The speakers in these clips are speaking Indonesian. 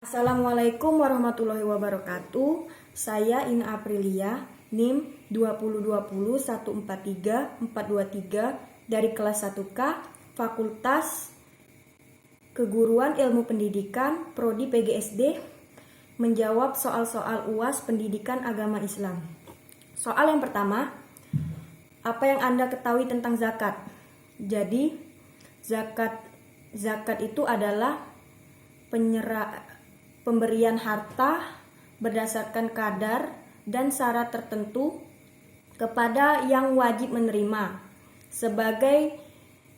Assalamualaikum warahmatullahi wabarakatuh. Saya Ina Aprilia, NIM 2020143423 dari kelas 1K, Fakultas Keguruan Ilmu Pendidikan, Prodi PGSD, menjawab soal-soal UAS Pendidikan Agama Islam. Soal yang pertama, apa yang Anda ketahui tentang zakat? Jadi, zakat itu adalah pemberian harta berdasarkan kadar dan syarat tertentu kepada yang wajib menerima sebagai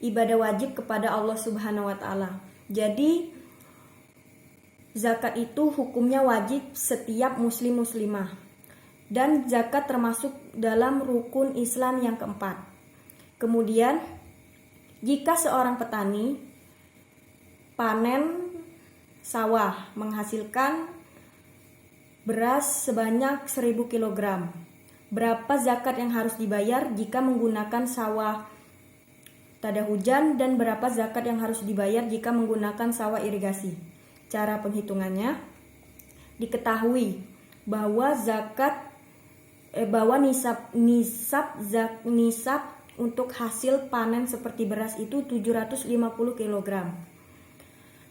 ibadah wajib kepada Allah Subhanahu wa taala. Jadi zakat itu hukumnya wajib setiap muslimah dan zakat termasuk dalam rukun Islam yang keempat. Kemudian jika seorang petani panen sawah menghasilkan beras sebanyak 1000 kg. Berapa zakat yang harus dibayar jika menggunakan sawah tada hujan dan berapa zakat yang harus dibayar jika menggunakan sawah irigasi? Cara penghitungannya diketahui bahwa nisab untuk hasil panen seperti beras itu 750 kg.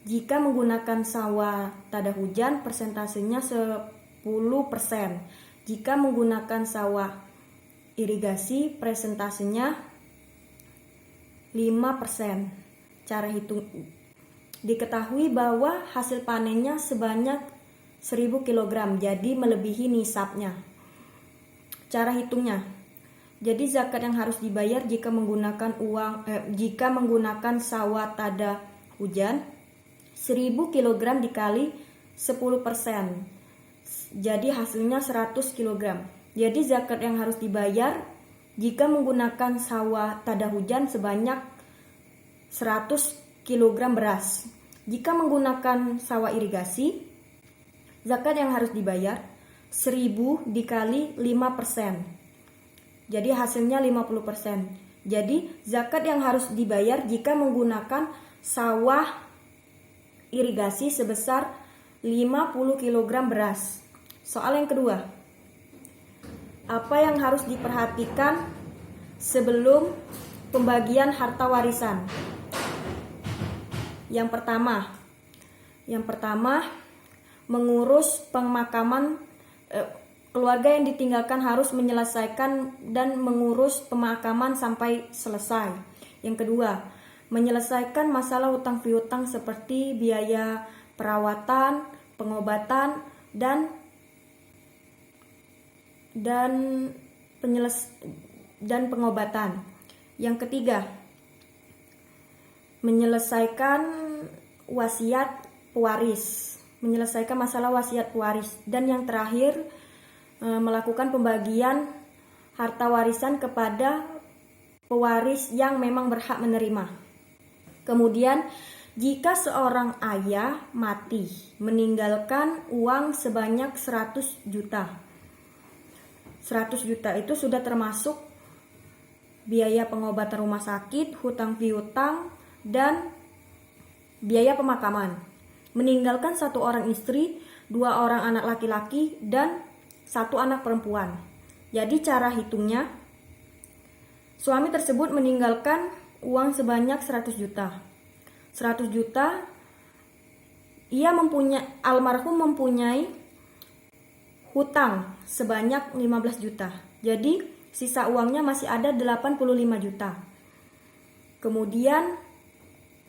Jika menggunakan sawah tada hujan, persentasenya 10%. Jika menggunakan sawah irigasi, persentasenya 5%. Cara hitung diketahui bahwa hasil panennya sebanyak 1000 kg, jadi melebihi nisabnya. Cara hitungnya. Jadi zakat yang harus dibayar jika menggunakan sawah tada hujan 1000 kg dikali 10%, jadi hasilnya 100 kg. Jadi zakat yang harus dibayar jika menggunakan sawah tada hujan sebanyak 100 kg beras. Jika menggunakan sawah irigasi, zakat yang harus dibayar 1000 dikali 5%, jadi hasilnya 50%. Jadi zakat yang harus dibayar jika menggunakan sawah irigasi sebesar 50 kg beras. Soal yang kedua, apa yang harus diperhatikan sebelum pembagian harta warisan? Yang pertama, mengurus pemakaman. Keluarga yang ditinggalkan harus menyelesaikan dan mengurus pemakaman sampai selesai. Yang kedua, menyelesaikan masalah hutang piutang seperti biaya perawatan, pengobatan, dan pengobatan. Yang ketiga, menyelesaikan menyelesaikan masalah wasiat pewaris. Dan yang terakhir, melakukan pembagian harta warisan kepada pewaris yang memang berhak menerima. Kemudian, jika seorang ayah mati meninggalkan uang sebanyak 100 juta. 100 juta itu sudah termasuk biaya pengobatan rumah sakit, hutang piutang, dan biaya pemakaman. Meninggalkan 1 orang istri, 2 orang anak laki-laki, dan 1 anak perempuan. Jadi cara hitungnya, suami tersebut meninggalkan uang sebanyak 100 juta. 100 juta, almarhum mempunyai hutang sebanyak 15 juta. Jadi sisa uangnya masih ada 85 juta. Kemudian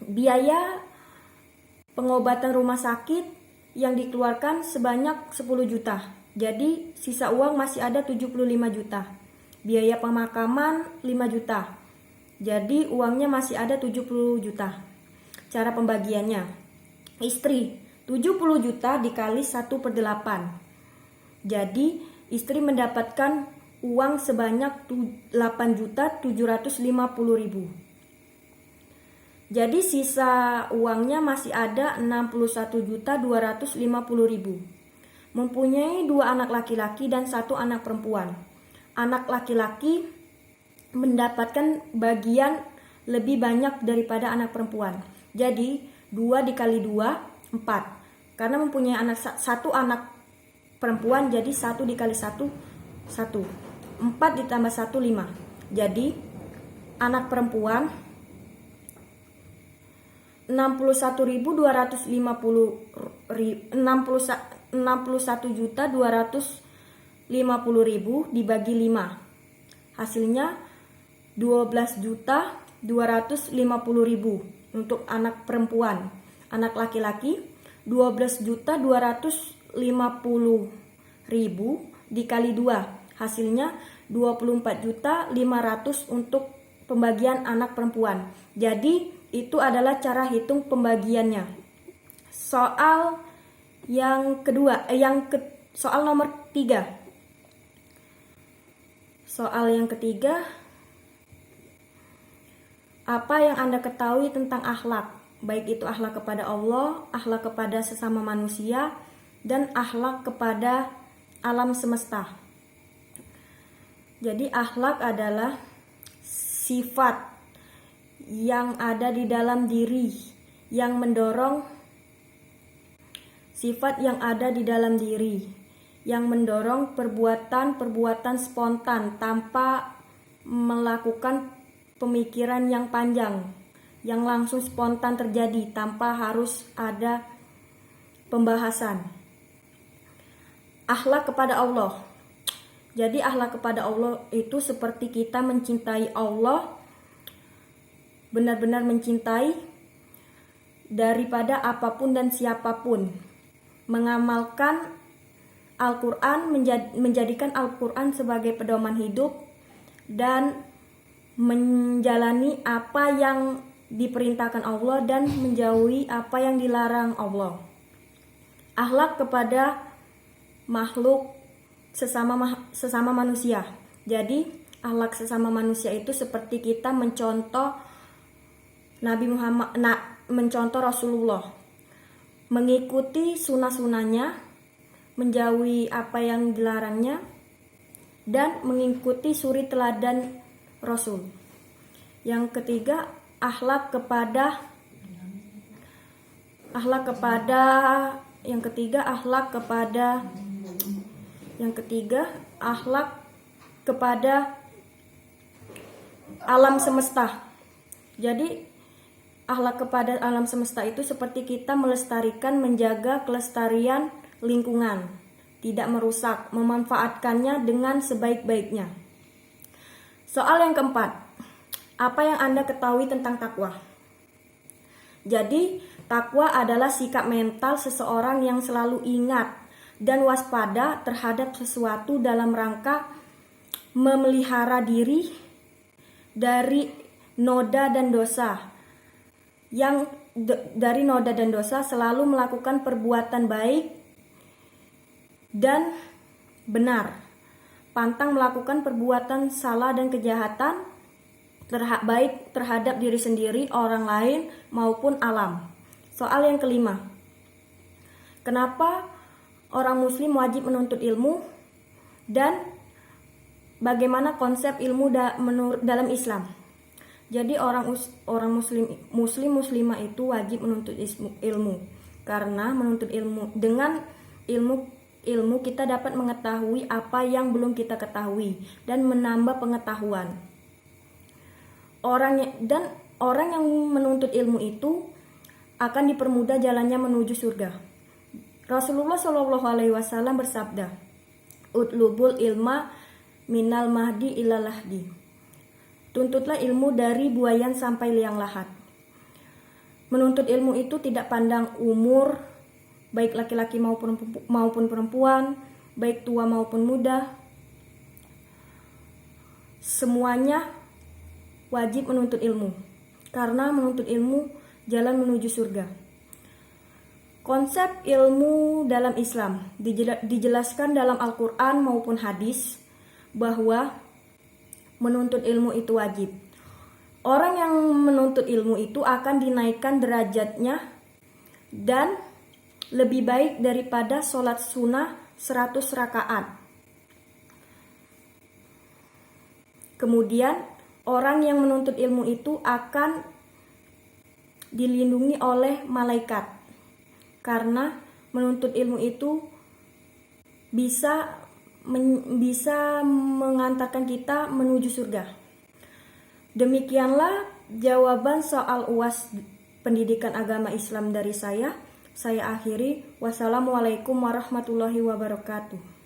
biaya pengobatan rumah sakit yang dikeluarkan sebanyak 10 juta. Jadi sisa uang masih ada 75 juta. Biaya pemakaman 5 juta. Jadi uangnya masih ada 70 juta. Cara pembagiannya, istri 70 juta dikali 1/8. Jadi istri mendapatkan uang sebanyak 8.750.000. Jadi sisa uangnya masih ada 61.250.000. Mempunyai 2 anak laki-laki dan 1 anak perempuan. Anak laki-laki mendapatkan bagian lebih banyak daripada anak perempuan. Jadi 2 dikali 2, 4. Karena mempunyai satu anak perempuan, jadi 1 dikali 1, 1. 4 ditambah 1, 5. Jadi anak perempuan 61.250.000 dibagi 5. Hasilnya 12.250.000 untuk anak perempuan. Anak laki-laki 12.250.000 dikali 2. Hasilnya 24.500.000 untuk pembagian anak perempuan. Jadi itu adalah cara hitung pembagiannya. Soal yang kedua, soal nomor 3. Soal yang ketiga, apa yang Anda ketahui tentang akhlak? Baik itu akhlak kepada Allah, akhlak kepada sesama manusia, dan akhlak kepada alam semesta. Jadi akhlak adalah sifat yang ada di dalam diri, yang mendorong perbuatan spontan tanpa melakukan pemikiran yang panjang, yang langsung spontan terjadi tanpa harus ada pembahasan. Akhlak kepada Allah. Jadi akhlak kepada Allah itu seperti kita mencintai Allah, benar-benar mencintai daripada apapun dan siapapun. Mengamalkan Al-Quran, menjadikan Al-Quran sebagai pedoman hidup, dan menjalani apa yang diperintahkan Allah dan menjauhi apa yang dilarang Allah. Akhlak kepada makhluk sesama manusia. Jadi akhlak sesama manusia itu seperti kita mencontoh Nabi Muhammad, mencontoh Rasulullah, mengikuti sunnah-sunnahnya, menjauhi apa yang dilarangnya, dan mengikuti suri teladan Rasul. Yang ketiga, akhlak kepada alam semesta. Jadi akhlak kepada alam semesta itu seperti kita melestarikan, menjaga kelestarian lingkungan, tidak merusak, memanfaatkannya dengan sebaik-baiknya. Soal yang keempat, apa yang Anda ketahui tentang takwa? Jadi takwa adalah sikap mental seseorang yang selalu ingat dan waspada terhadap sesuatu dalam rangka memelihara diri dari noda dan dosa. Dari noda dan dosa selalu melakukan perbuatan baik dan benar, pantang melakukan perbuatan salah dan kejahatan, baik terhadap diri sendiri, orang lain, maupun alam. Soal yang kelima, kenapa orang muslim wajib menuntut ilmu, dan bagaimana konsep ilmu dalam Islam? Jadi orang muslimah itu wajib menuntut ilmu, karena menuntut ilmu, dengan ilmu kita dapat mengetahui apa yang belum kita ketahui dan menambah pengetahuan. Orang yang menuntut ilmu itu akan dipermudah jalannya menuju surga. Rasulullah SAW bersabda, "Utlubul ilma minal mahdi ilal lahdi." Tuntutlah ilmu dari buayan sampai liang lahat. Menuntut ilmu itu tidak pandang umur, baik laki-laki maupun perempuan, baik tua maupun muda. Semuanya wajib menuntut ilmu, karena menuntut ilmu jalan menuju surga. Konsep ilmu dalam Islam dijelaskan dalam Al-Quran maupun hadis bahwa menuntut ilmu itu wajib. Orang yang menuntut ilmu itu akan dinaikkan derajatnya dan lebih baik daripada sholat sunnah 100 rakaat. Kemudian orang yang menuntut ilmu itu akan dilindungi oleh malaikat, karena menuntut ilmu itu bisa mengantarkan kita menuju surga. Demikianlah jawaban soal UAS Pendidikan Agama Islam dari saya. Saya akhiri. Wassalamualaikum warahmatullahi wabarakatuh.